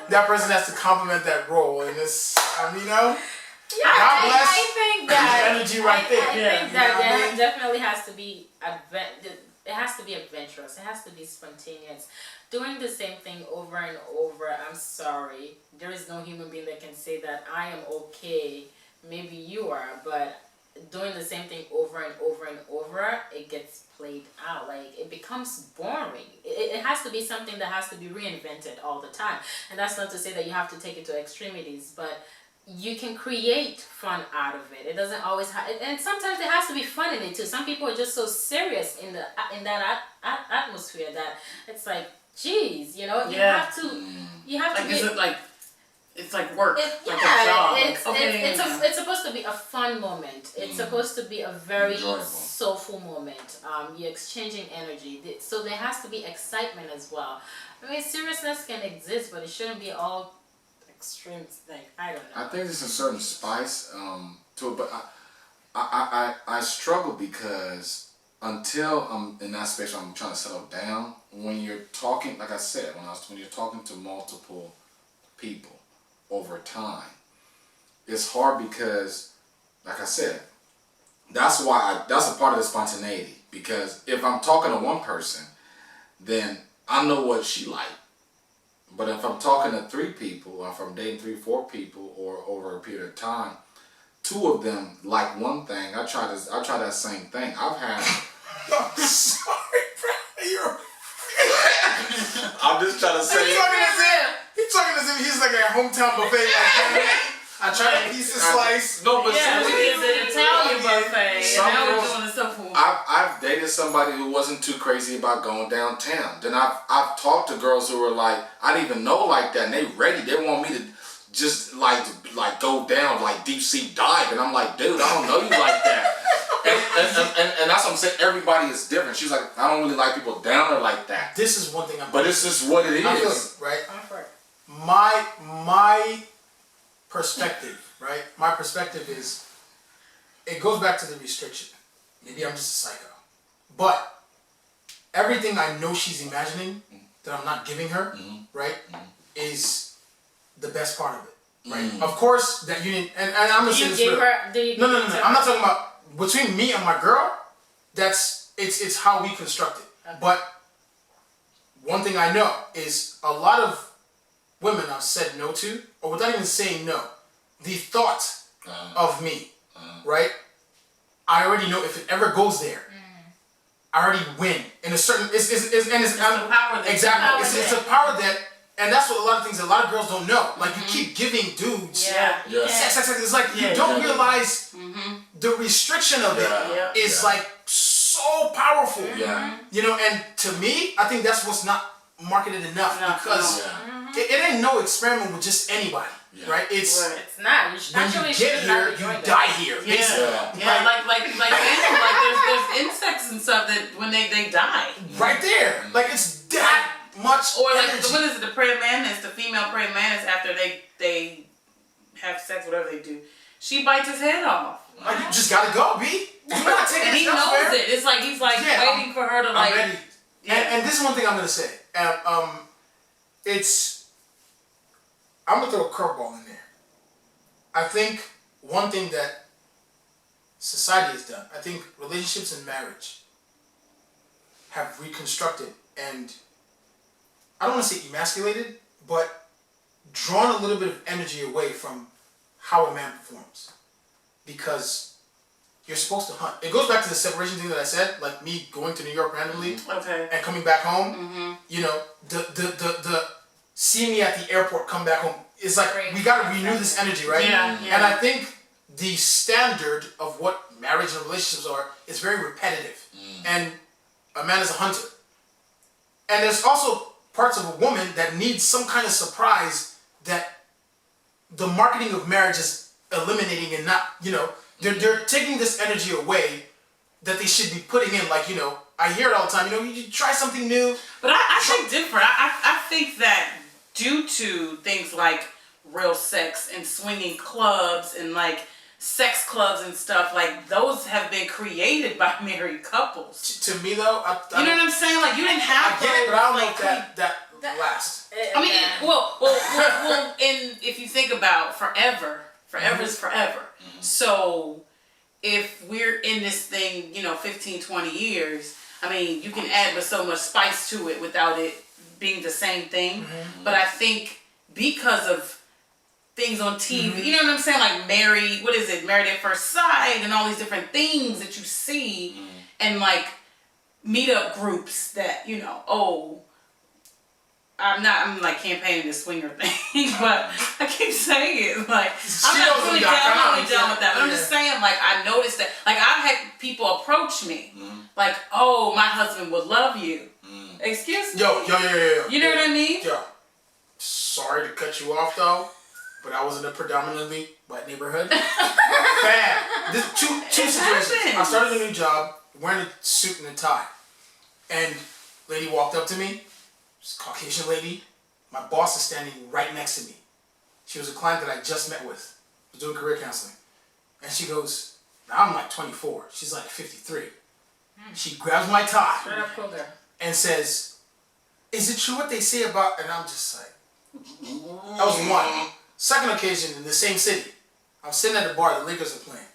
that person has to complement that role, and it's Yeah, God bless. I think that Energy right there. I Yeah. think that You know what I there mean? definitely has to be it has to be adventurous. It has to be spontaneous. Doing the same thing over and over. I'm sorry. There is no human being that can say that I am okay. Maybe you are, but doing the same thing over and over and over, it gets played out. Like, it becomes boring. It has to be something that has to be reinvented all the time. And that's not to say that you have to take it to extremities, but you can create fun out of it. It doesn't always have, and sometimes there has to be fun in it too. Some people are just so serious in that atmosphere that it's like, geez, you have to Like, be. is it like, it's like work, like a job. It's supposed to be a fun moment. It's supposed to be a very Enjoyable. soulful moment. You're exchanging energy, so there has to be excitement as well. I mean, seriousness can exist, but it shouldn't be all extreme thing. I don't know. I think there's a certain spice to it, but I struggle because until I'm in that space where I'm trying to settle down, when you're talking, like I said, when you're talking to multiple people over time, it's hard because, like I said, that's a part of the spontaneity, because if I'm talking to one person, then I know what she like. But if I'm talking to 3 people, or if I'm dating 3, 4 people, or over a period of time, 2 of them like one thing, I try that same thing. I've had. I'm sorry, bro. I'm just trying to say. He's talking as if he's like a hometown buffet. Like, I tried a piece of slice. No, but Yeah, we seriously, did the Italian buffet, Some and now we're girls- doing the stuff for I've dated somebody who wasn't too crazy about going downtown. Then I've talked to girls who were like, I didn't even know like that, and they ready. They want me to just like go down, like deep sea dive, and I'm like, dude, I don't know you like that. and that's what I'm saying. Everybody is different. She's like, I don't really like people down there like that. This is one thing But it's just what it I'm feeling, is. right? I'm for it. My perspective, right? My perspective is, it goes back to the restriction. Maybe I'm just a psycho. But everything I know she's imagining that I'm not giving her, right, is the best part of it, right? Of course, that you didn't, and I'm gonna say this real. No. I'm not talking about between me and my girl. It's how we construct it. Okay. But one thing I know is a lot of women I've said no to, or without even saying no, the thought of me right? I already know if it ever goes there, I already win. In a certain, it's the power that exactly. It's a power that, and that's what a lot of girls don't know. Like you keep giving dudes, sex. It's like you don't realize the restriction of it is like so powerful. Yeah. You know, and to me, I think that's what's not marketed enough because it ain't no experiment with just anybody. Yeah. Right? It's not. when you get here, you die here. Basically. Yeah, like there's insects and stuff that when they die. Right there. Like it's that much Or like energy. what is it, the praying mantis, the female praying mantis after they have sex, whatever they do, she bites his head off. Like you just gotta go, B. You're not taking And he this knows elsewhere. it. It's like he's like waiting for her to I'm like ready. And this is one thing I'm gonna say. I'm gonna throw a curveball in there. I think one thing that society has done, I think relationships and marriage have reconstructed and I don't want to say emasculated, but drawn a little bit of energy away from how a man performs. Because you're supposed to hunt. It goes back to the separation thing that I said, like me going to New York randomly and coming back home. You know, the see me at the airport, come back home. It's like we gotta renew this energy, right? And I think the standard of what marriage and relationships are is very repetitive. And a man is a hunter. And there's also parts of a woman that needs some kind of surprise that the marketing of marriage is eliminating and not, you know, they're taking this energy away that they should be putting in. Like, you know, I hear it all the time, you know, you try something new. But I think different. I think that due to things like real sex and swinging clubs and like sex clubs and stuff, like those have been created by married couples. To me though, you know what I'm saying? Like you didn't have. I get it, but I don't know if that lasts. I mean, well, and if you think about forever is forever. So if we're in this thing, you know, 15, 20 years, I mean, you can add but so much spice to it without it being the same thing. But I think because of things on TV, you know what I'm saying? Like Married at First Sight and all these different things that you see and like meetup groups that, you know, I'm like campaigning the swinger thing, but I keep saying it, like, I'm not really down with that, but I'm just saying, like, I noticed that, like, I've had people approach me, like, oh, my husband would love you. Excuse me? Yo. You know what I mean? Yo, sorry to cut you off though, but I was in a predominantly white neighborhood. Bam! This two situations. I started a new job, wearing a suit and a tie, and lady walked up to me. She's a Caucasian lady. My boss is standing right next to me. She was a client that I just met with. I was doing career counseling. And she goes, now I'm like 24. She's like 53. She grabs my tie and says, is it true what they say about, and I'm just like, that was one. Second occasion in the same city. I was sitting at the bar, the Lakers are playing.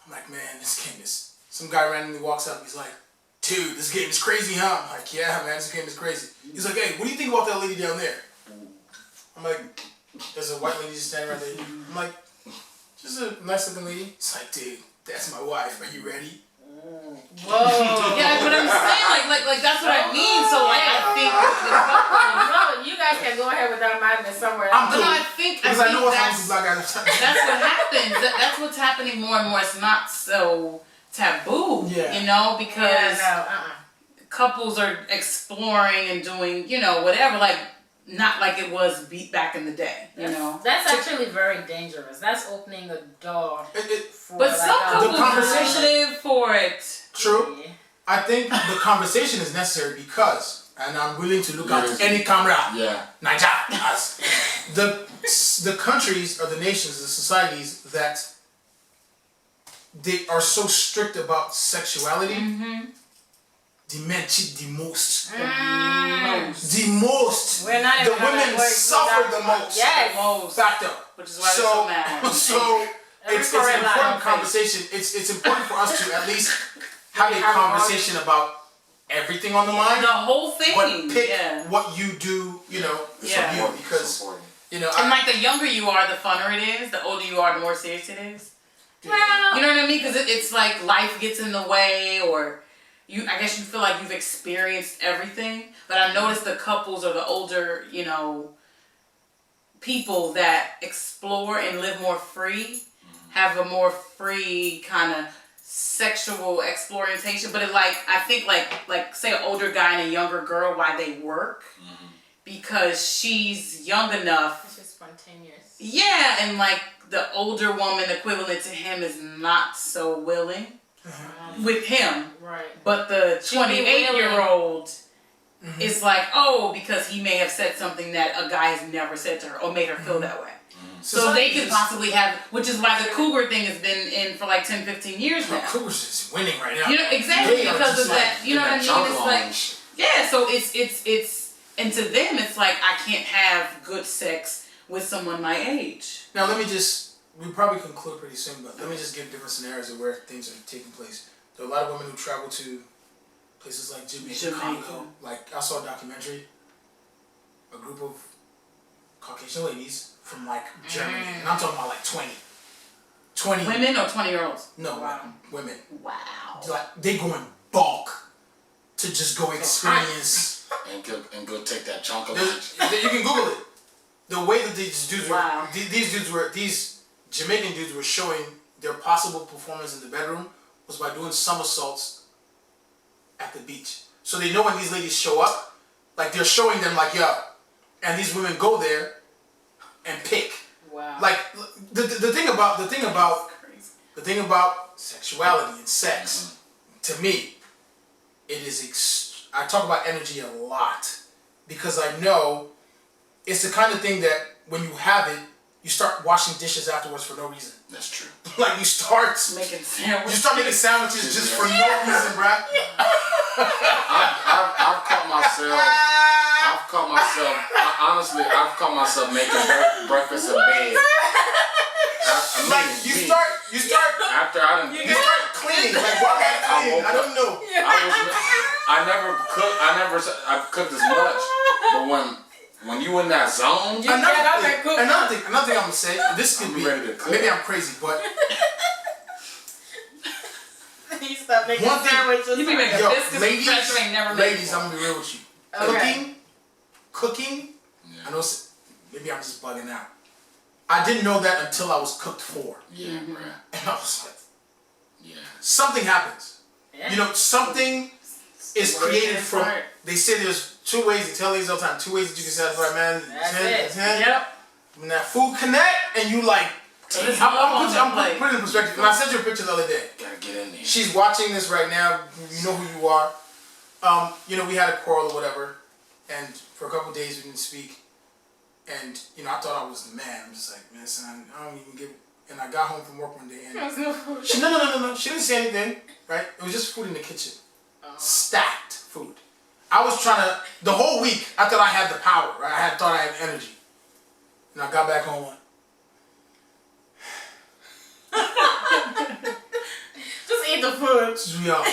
I'm like, man, this game is, some guy randomly walks up, he's like, dude, this game is crazy, huh? I'm like, yeah, man, this game is crazy. He's like, hey, what do you think about that lady down there? I'm like, there's a white lady just standing right there. I'm like, just a nice looking lady. He's like, dude, that's my wife. Are you ready? Whoa. Yeah, but I'm saying, like that's what I mean. So, like, I think you guys can go ahead with that madness somewhere. I'm cool. No, I think because I know what's happening to black guys. That's what happens. That's what's happening more and more. It's not so taboo, you know, because couples are exploring and doing, you know, whatever, like, not like it was back in the day, you know. That's actually very dangerous. That's opening a door. But some couples are sensitive for it. True. Yeah. I think the conversation is necessary because, and I'm willing to look out to any camera. Yeah. Nigeria. The countries or the nations, the societies that they are so strict about sexuality. The men cheat the most. The most. We're not the women suffer the most. Yes. Factor. Which is why they're so mad. So it's an important conversation. It's important for us to at least have a conversation about everything on the line. The whole thing. But pick what you do, you know, for you. Because, you know. And like the younger you are, the funner it is. The older you are, the more serious it is. Well, You know what I mean? Because it's like life gets in the way, or I guess you feel like you've experienced everything. But I noticed the couples or the older, people that explore and live more free have a more free kind of sexual exploration. But I think like say an older guy and a younger girl, why they work, because she's young enough. it's just spontaneous. Yeah, and like the older woman equivalent to him is not so willing with him. Right. But the She'll be 28-year-old is like, oh, because he may have said something that a guy has never said to her or made her feel that way. So they could possibly have, which is why the cougar thing has been in for like 10, 15 years now. Cougars is winning right now. You know, exactly, They are because just of that. You know what I mean? It's like, Chunk yeah, so it's, and to them, it's like, I can't have good sex with someone my age. Now we probably conclude pretty soon, but let me just give different scenarios of where things are taking place. There are a lot of women who travel to places like Jamaica. Congo. Like, I saw a documentary, a group of Caucasian ladies from like Germany, and I'm talking about like 20 Women or 20-year-olds? No, Wow. women. Wow. Like, they go in bulk to just go experience. and go take that chunk of You can Google it. The way that these dudes Wow. these Jamaican dudes were showing their possible performance in the bedroom was by doing somersaults at the beach. So they know when these ladies show up, like they're showing them like, yo, and these women go there and pick. Wow. Like the thing about sexuality and sex, to me, it is. I talk about energy a lot because I know it's the kind of thing that when you have it, you start washing dishes afterwards for no reason. That's true. Like you start Making sandwiches. You start making sandwiches just for no reason, bruh. I've caught myself making breakfast in bed. You start After I done. you start cleaning. Like why am I cleaning? I don't know. I cooked as much, but when you in that zone, Another thing I'm gonna say. This could be ready to cook. maybe I'm crazy, but You stop making one thing- sandwiches. You be making yo, biscuits and fresh ain't never made ladies, before. I'm gonna be real with you. Okay. Cooking. I know. Maybe I'm just bugging out. I didn't know that until I was cooked for, yeah, bruh. and I was like, Yeah. something happens. Yeah. You know, something is created from. Smart. They say there's two ways. They tell ladies all the time. 2 ways that you can satisfy a man. That's it. Yep. When that food connect and you like. So this I'm putting it in perspective. And I sent you a picture the other day. Gotta get in there. She's watching this right now. You know who you are. We had a quarrel or whatever, and for a couple of days we didn't speak. And I thought I was the man. I'm just like, man, son, I don't even give. And I got home from work one day, and she no. She didn't say anything. Right? It was just food in the kitchen, stacked food. I was trying to the whole week. I thought I had the power. Right? I thought I had energy, and I got back home. Just eat the food. Yo,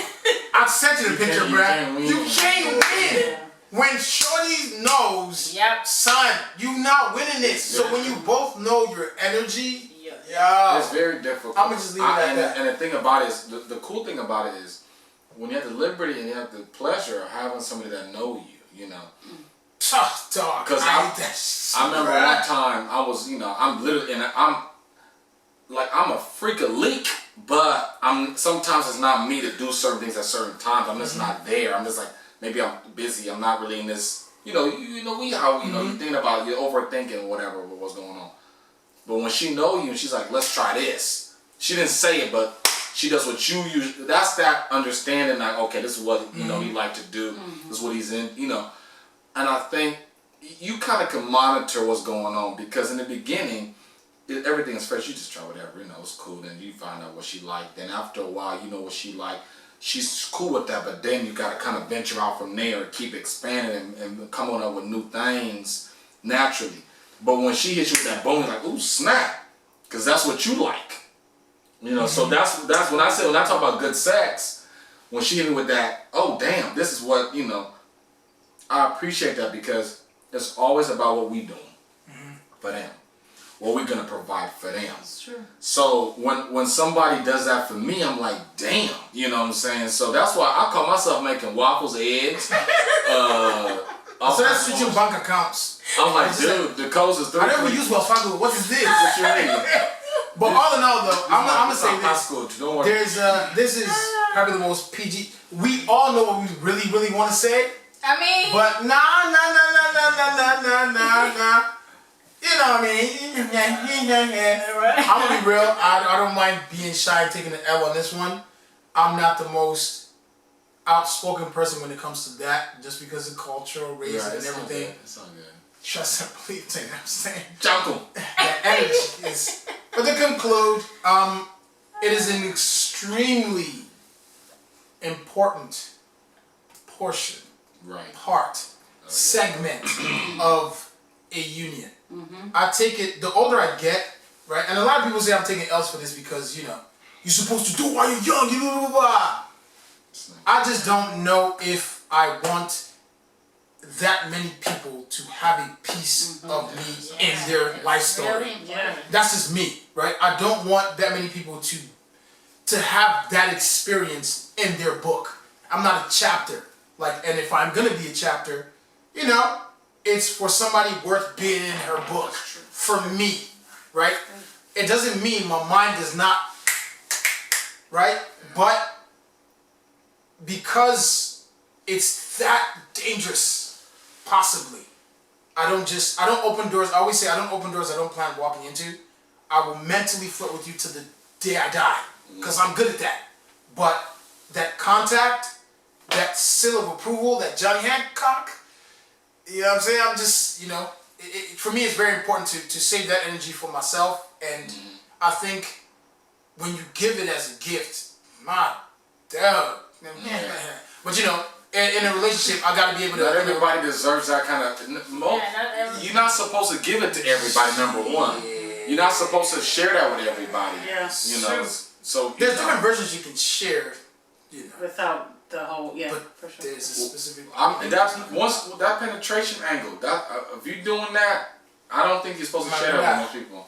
I sent you the picture, you bruh. can't win. You can't win. When Shorty knows, Yep. son, you not winning this. So when you both know your energy, It's very difficult. I'ma just leave it at that. And the thing about it is, the cool thing about it is, when you have the liberty and you have the pleasure of having somebody that know you, tough dog. 'Cause I hate that shit, I remember bruh. one time I was, I'm literally, and I'm a freak of leak, but sometimes it's not me to do certain things at certain times. I'm just not there. I'm just like, maybe I'm busy. I'm not really in this, you think about, you're overthinking whatever, what's going on. But when she know you and she's like, let's try this. She didn't say it, but she does what you usually, that's that understanding, like, okay, this is what, he like to do. This is what he's in, And I think you kind of can monitor what's going on, because in the beginning, everything is fresh. You just try whatever, it's cool. Then you find out what she liked. Then after a while, you know what she liked. She's cool with that, but then you got to kind of venture out from there and keep expanding and coming up with new things naturally. But when she hits you with that bone, you're like, ooh, snap, because that's what you like. So that's when I talk about good sex, when she hit me with that, oh damn, this is what, I appreciate that, because it's always about what we doing for them. what we're gonna provide for them. That's true. So when somebody does that for me, I'm like, damn, you know what I'm saying? So that's why I call myself making waffles, eggs. So that's with your bank accounts. I'm like, dude, the codes is 3. I never use Wells Fargo. What is this? What you mean? But all in all, though, I'm gonna It's say not high this. school, don't worry. This is probably the most PG. We all know what we really want to say, I mean, but nah. You know what I mean? I'm gonna be real. I don't mind being shy, taking the L on this one. I'm not the most outspoken person when it comes to that, just because of cultural, race, and everything. It's all good. Trust and believe thing I'm saying. Jungle. The energy is. But to conclude, it is an extremely important portion, Right. part, segment of a union. I take it, the older I get, right, and a lot of people say I'm taking L's for this because, you're supposed to do while you're young, blah, blah, blah. I just don't know if I want that many people to have a piece of me in their life story. really important. That's just me, right? I don't want that many people to have that experience in their book. I'm not a chapter. And if I'm gonna be a chapter, it's for somebody worth being in her book. For me, right? It doesn't mean my mind does not, right? But because it's that dangerous, possibly, I don't open doors. I always say I don't open doors I don't plan on walking into. I will mentally flirt with you to the day I die, because I'm good at that. But that contact, that seal of approval, that Johnny Hancock, you know what I'm saying? I'm just, for me it's very important to save that energy for myself. And I think when you give it as a gift, my dog. But in a relationship, I gotta be able to. Not everybody deserves that kind of. You're not supposed to give it to everybody. Number one, you're not supposed to share that with everybody. Yes, true. So there's different versions you can share. Without the whole, but for sure. there's a specific. That penetration angle. If you're doing that, I don't think you're supposed to share that with most people.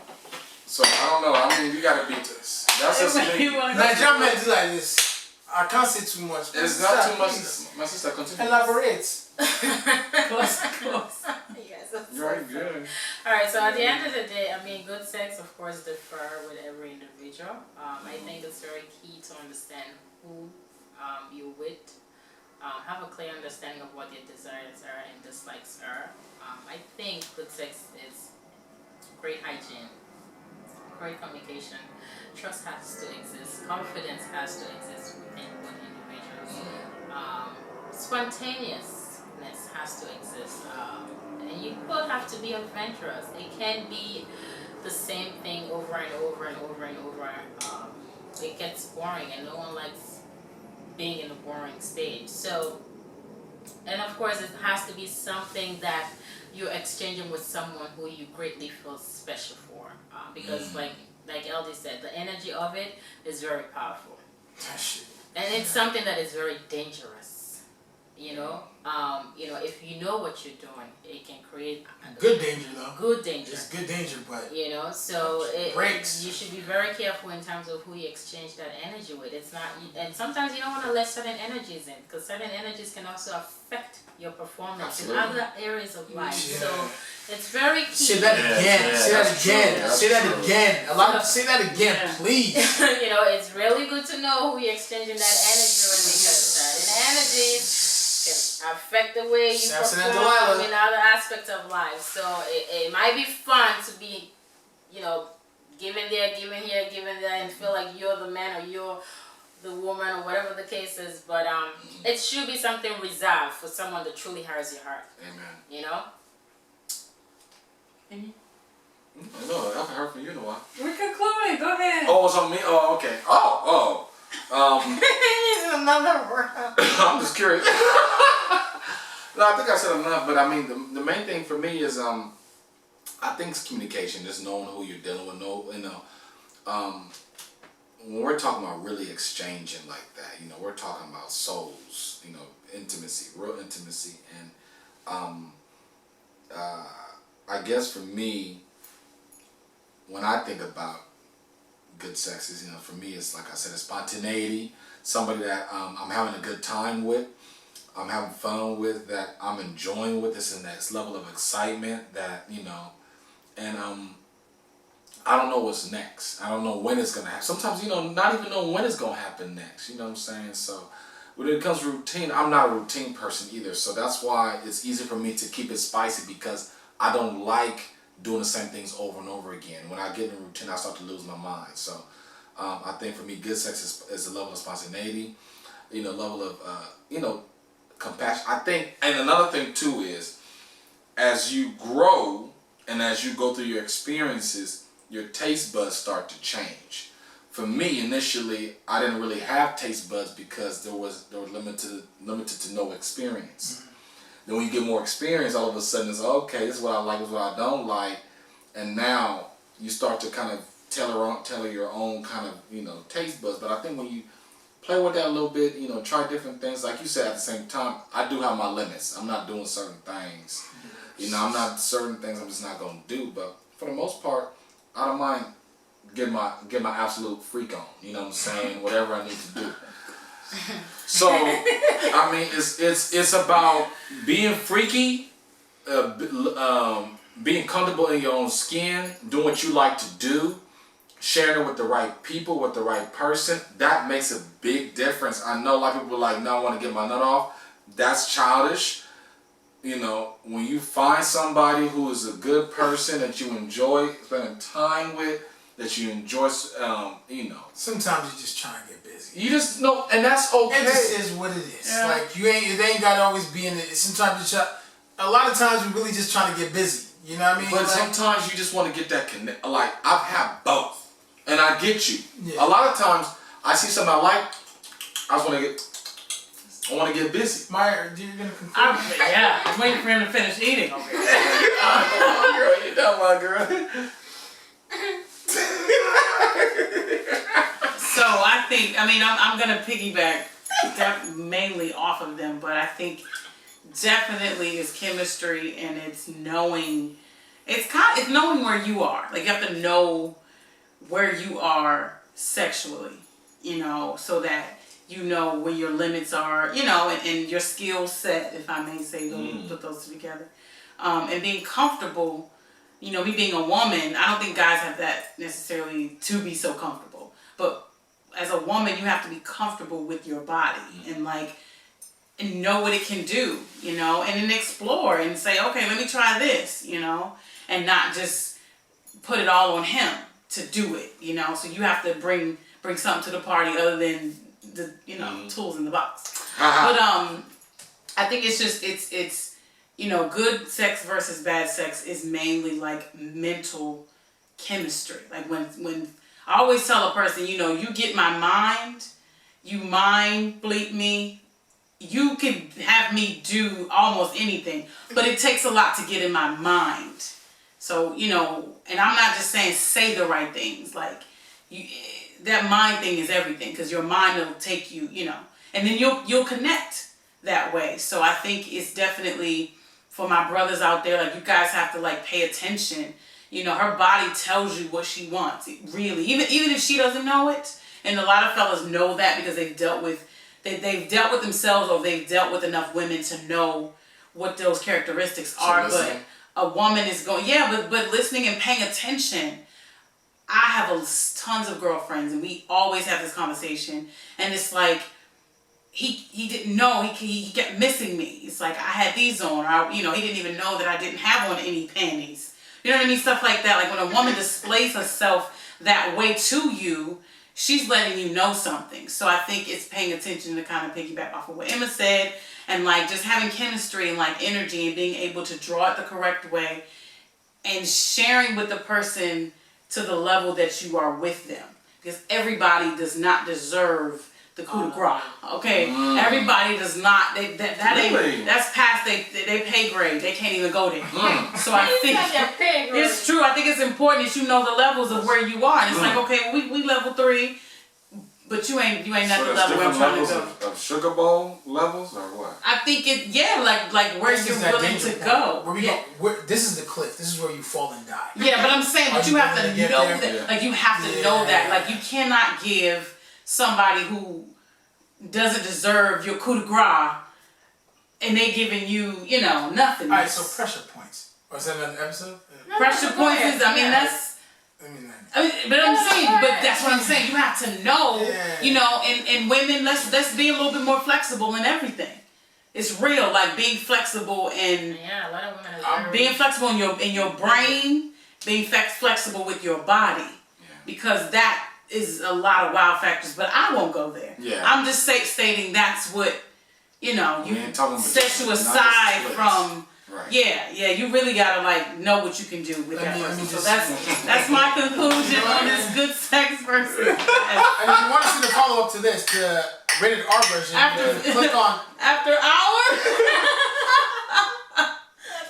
So I don't know. I mean, you gotta be this. That's just me. Nigerian men do like this. I can't say too much. It's not too much. My sister, continue. Elaborate. Close. Yes, that's You're right, good. Alright, so at the end of the day, good sex, of course, differ with every individual. I think it's very key to understand who you're with. Have a clear understanding of what your desires are and dislikes are. I think good sex is great hygiene, great communication. Trust has to exist. Confidence has to exist within both individuals. Spontaneousness has to exist. And you both have to be adventurous. It can't be the same thing over and over and over and over. It gets boring and no one likes being in a boring stage. So, and of course it has to be something that you're exchanging with someone who you greatly feel special for. Because like LD said, the energy of it is very powerful. And it's something that is very dangerous. If you know what you're doing, it can create good danger though. Good danger. It's good danger, but so breaks. You should be very careful in terms of who you exchange that energy with. It's not, and sometimes you don't want to let certain energies in, because certain energies can also affect your performance in other areas of life. Yeah. So it's very key. Say that again. Say that again. Say that again. A lot of say that again, please. It's really good to know who you're exchanging that energy with, because certain energies can affect the way you perform in other aspects of life. So it might be fun to be, giving there, giving here, giving there, and feel like you're the man or you're the woman or whatever the case is. But it should be something reserved for someone that truly has your heart. Amen. No, I haven't heard from you in a while. We're concluding. Go ahead. Oh, it's on me? Oh, okay. He's in another round. I'm just curious. No, I think I said enough, but I mean, the main thing for me is, I think it's communication, just knowing who you're dealing with. When we're talking about really exchanging like that, we're talking about souls, intimacy, real intimacy. And I guess for me, when I think about good sex is, for me, it's like I said, it's spontaneity, somebody that I'm having a good time with, I'm having fun with, that I'm enjoying with, this and that level of excitement that, and I don't know what's next. I don't know when it's going to happen. Sometimes, not even know when it's going to happen next, you know what I'm saying? So when it comes to routine, I'm not a routine person either, so that's why it's easy for me to keep it spicy, because I don't like doing the same things over and over again. When I get in a routine, I start to lose my mind. So I think for me, good sex is a level of spontaneity, level of, compassion. I think, and another thing too is, as you grow and as you go through your experiences, your taste buds start to change. For me, initially, I didn't really have taste buds because they were limited to no experience. Then when you get more experience, all of a sudden it's okay, this is what I like, this is what I don't like, and now you start to kind of tailor your own kind of taste buds. But I think when you play with that a little bit, try different things, like you said, at the same time, I do have my limits. I'm not doing certain things. I'm not certain things I'm just not gonna do. But for the most part, I don't mind get my absolute freak on. You know what I'm saying? Whatever I need to do. So, I mean, it's about being freaky, being comfortable in your own skin, doing what you like to do, sharing it with the right people, with the right person. That makes a big difference. I know a lot of people are like, no, I want to get my nut off. That's childish. When you find somebody who is a good person that you enjoy spending time with, that you enjoy, Sometimes you just try and get busy. You just know, and that's okay. It just is what it is. Yeah. Like it ain't got to always be in it. Sometimes a lot of times we really just trying to get busy. You know what I mean? But sometimes you just want to get that connect. Like, I've had both, and I get you. Yeah. A lot of times I see something I like, I want to get busy. Maya, you're gonna conclude? I'm waiting for him to finish eating. Okay. Oh, girl, you know my girl. So I think, I'm going to piggyback mainly off of them, but I think definitely it's chemistry, and it's knowing, it's knowing where you are. Like, you have to know where you are sexually, so that you know where your limits are, and your skill set, if I may say, put those two together. And being comfortable, me being a woman, I don't think guys have that necessarily to be so comfortable. But as a woman, you have to be comfortable with your body and know what it can do, and then explore and say, okay, let me try this, and not just put it all on him to do it, So you have to bring something to the party other than the tools in the box. But I think it's just it's good sex versus bad sex is mainly like mental chemistry. Like when I always tell a person, you get my mind, you mind bleep me, you can have me do almost anything, but it takes a lot to get in my mind. So, and I'm not just saying say the right things, like that mind thing is everything, because your mind will take you, and then you'll connect that way. So I think it's definitely for my brothers out there, like, you guys have to pay attention. Her body tells you what she wants. Really, even if she doesn't know it, and a lot of fellas know that because they've dealt with themselves, or they've dealt with enough women to know what those characteristics are. But a woman is going, but listening and paying attention. I have tons of girlfriends, and we always have this conversation, and it's like, he didn't know, he kept missing me. It's like, I had these on, or he didn't even know that I didn't have on any panties. You know what I mean? Stuff like that. Like, when a woman displays herself that way to you, she's letting you know something. So I think it's paying attention, to kind of piggyback off of what Emma said, and just having chemistry and energy, and being able to draw it the correct way, and sharing with the person to the level that you are with them. Because everybody does not deserve the coup de grace. Okay, everybody does not. That's past they pay grade. They can't even go there. So I think it's true. I think it's important that you know the levels of where you are. And it's like, okay, we level 3. but you ain't at So the there's level where I'm different trying to levels go. of sugar bowl levels or what? I think like where This you're is that willing danger to point. go. Where we Yeah. go. This is the cliff. This is where you fall and die. Yeah, but I'm saying, Are but you you have willing to to get know there? that, Yeah. like you have to know that, Yeah. like you cannot give somebody who doesn't deserve your coup de grace, and they giving you, nothing. All right. So pressure points. Or is that another episode? Pressure points is, I mean, that's. But I'm saying, but that's what I'm saying. You have to know, Yeah. and women, let's be a little bit more flexible in everything. It's real, like being flexible and Yeah, a lot of women are very... being flexible in your brain, being flexible with your body, because that is a lot of wow factors. But I won't go there. Yeah. I'm just stating that's what you ain't talking about set just- you not just aside splits. from. Right. Yeah, you really gotta like know what you can do with that Let me person. So just- that's my conclusion on this good sex versus And if you want to see the follow up to this, the rated R version, click on. after hours.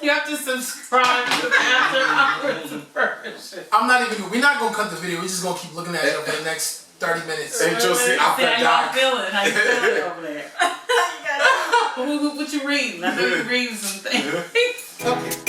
You have to subscribe to the after hours version. We're not gonna cut the video. We're just gonna keep looking at it for the next 30 minutes. Hey, Josie, How after y'all dark. feeling? How you feeling over there? What you reading? I know you reading some things. Okay.